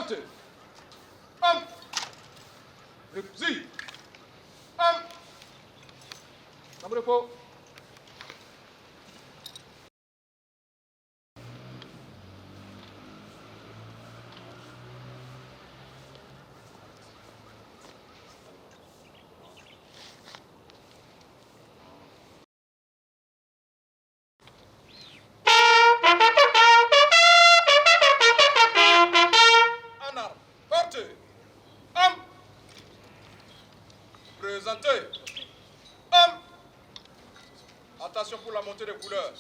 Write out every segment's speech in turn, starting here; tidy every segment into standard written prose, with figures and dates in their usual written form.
Présentez. Homme. Réfugié. Homme. Camp de repos. En arme. Portez. Homme. Présentez. Homme. Attention pour la montée des couleurs.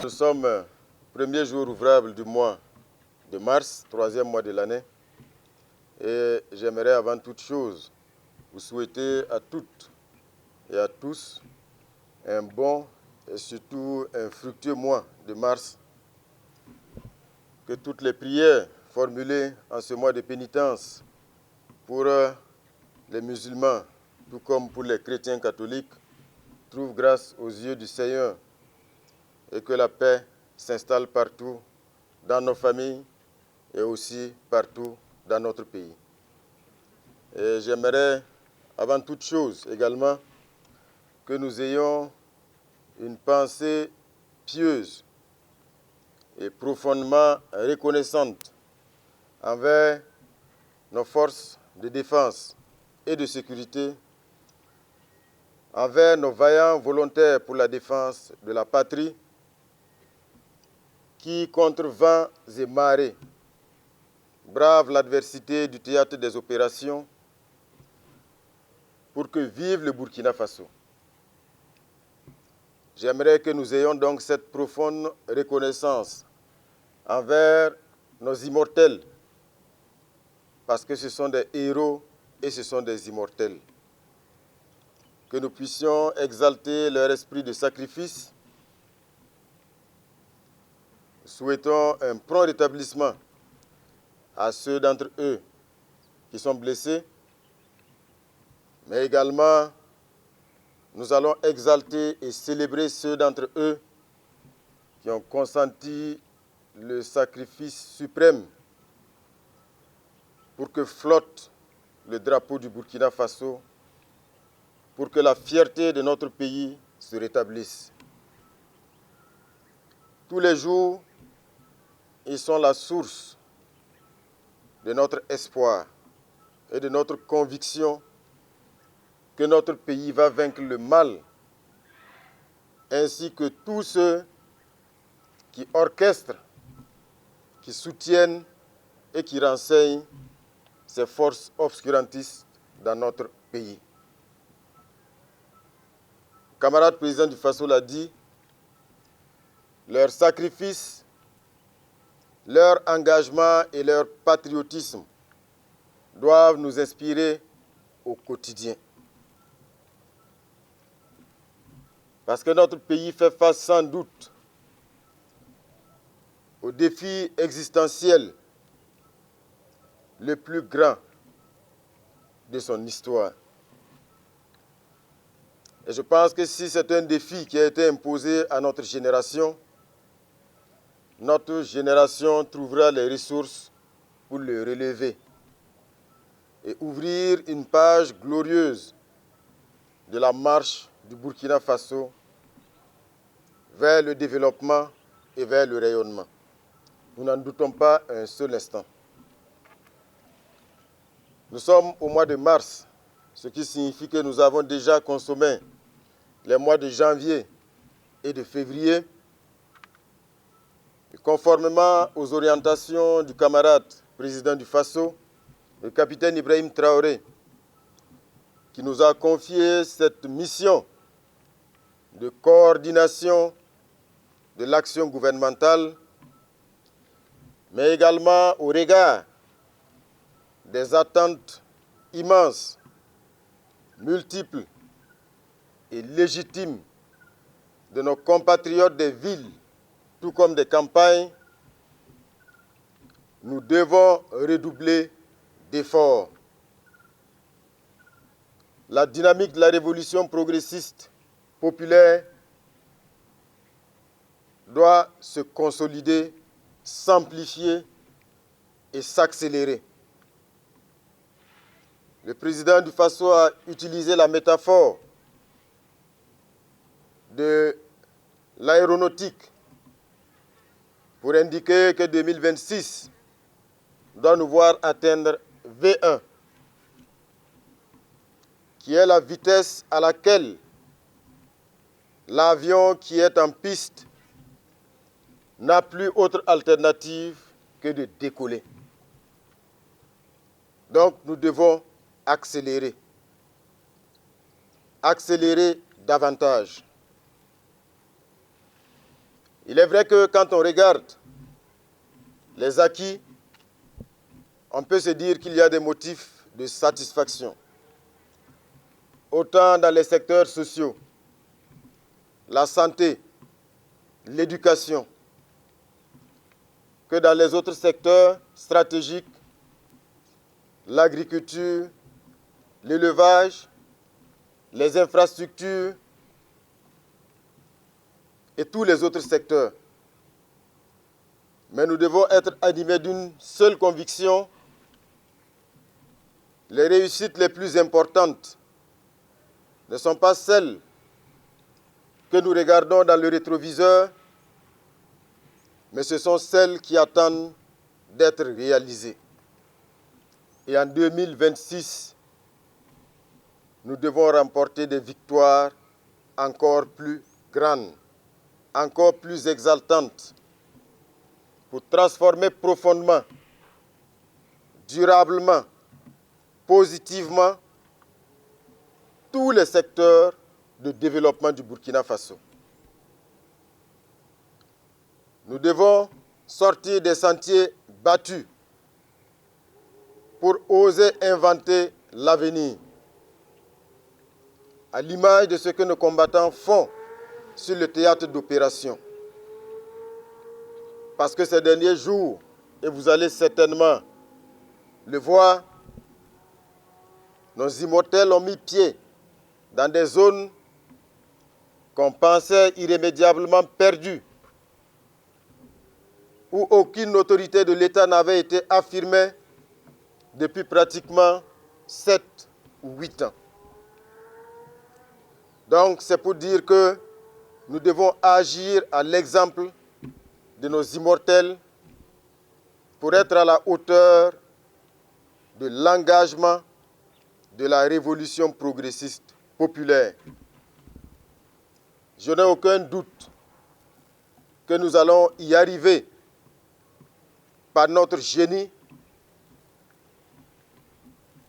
Nous sommes premier jour ouvrable du mois de mars, troisième mois de l'année. Et j'aimerais avant toute chose vous souhaiter à toutes et à tous un bon et surtout un fructueux mois de mars. Que toutes les prières formulées en ce mois de pénitence pour les musulmans, tout comme pour les chrétiens catholiques, trouvent grâce aux yeux du Seigneur et que la paix s'installe partout dans nos familles et aussi partout dans notre pays. Et j'aimerais, avant toute chose également, que nous ayons une pensée pieuse et profondément reconnaissante envers nos forces de défense et de sécurité, envers nos vaillants volontaires pour la défense de la patrie, qui, contre vents et marées, bravent l'adversité du théâtre des opérations pour que vive le Burkina Faso. J'aimerais que nous ayons donc cette profonde reconnaissance envers nos immortels, parce que ce sont des héros et ce sont des immortels. Que nous puissions exalter leur esprit de sacrifice. Souhaitons un prompt rétablissement à ceux d'entre eux qui sont blessés, mais également nous allons exalter et célébrer ceux d'entre eux qui ont consenti le sacrifice suprême pour que flotte le drapeau du Burkina Faso, pour que la fierté de notre pays se rétablisse. Tous les jours, ils sont la source de notre espoir et de notre conviction que notre pays va vaincre le mal, ainsi que tous ceux qui orchestrent, qui soutiennent et qui renseignent ces forces obscurantistes dans notre pays. Le camarade président du Faso l'a dit, leur sacrifice, leur engagement et leur patriotisme doivent nous inspirer au quotidien. Parce que notre pays fait face sans doute au défi existentiel le plus grand de son histoire. Et je pense que si c'est un défi qui a été imposé à notre génération trouvera les ressources pour le relever et ouvrir une page glorieuse de la marche du Burkina Faso vers le développement et vers le rayonnement. Nous n'en doutons pas un seul instant. Nous sommes au mois de mars, ce qui signifie que nous avons déjà consommé les mois de janvier et de février. Et conformément aux orientations du camarade président du Faso, le capitaine Ibrahim Traoré, qui nous a confié cette mission de coordination de l'action gouvernementale, mais également au regard des attentes immenses, multiples et légitimes de nos compatriotes des villes, tout comme des campagnes, nous devons redoubler d'efforts. La dynamique de la révolution progressiste populaire doit se consolider, s'amplifier et s'accélérer. Le président du Faso a utilisé la métaphore de l'aéronautique pour indiquer que 2026 doit nous voir atteindre V1, qui est la vitesse à laquelle l'avion qui est en piste n'a plus autre alternative que de décoller. Donc nous devons accélérer davantage. Il est vrai que quand on regarde les acquis, on peut se dire qu'il y a des motifs de satisfaction, autant dans les secteurs sociaux, la santé, l'éducation, que dans les autres secteurs stratégiques, l'agriculture, l'élevage, les infrastructures et tous les autres secteurs. Mais nous devons être animés d'une seule conviction: les réussites les plus importantes ne sont pas celles que nous regardons dans le rétroviseur, mais ce sont celles qui attendent d'être réalisées. Et en 2026, nous devons remporter des victoires encore plus grandes, encore plus exaltantes, pour transformer profondément, durablement, positivement tous les secteurs de développement du Burkina Faso. Nous devons sortir des sentiers battus pour oser inventer l'avenir, à l'image de ce que nos combattants font sur le théâtre d'opération. Parce que ces derniers jours, et vous allez certainement le voir, nos immortels ont mis pied dans des zones qu'on pensait irrémédiablement perdues, où aucune autorité de l'État n'avait été affirmée depuis pratiquement 7 ou 8 ans. Donc c'est pour dire que nous devons agir à l'exemple de nos immortels pour être à la hauteur de l'engagement, de la révolution progressiste populaire. Je n'ai aucun doute que nous allons y arriver par notre génie,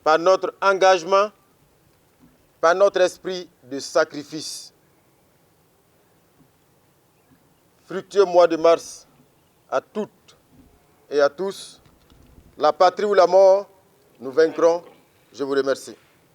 par notre engagement, par notre esprit de sacrifice. Fructueux mois de mars à toutes et à tous. La patrie ou la mort, nous vaincrons. Je vous remercie.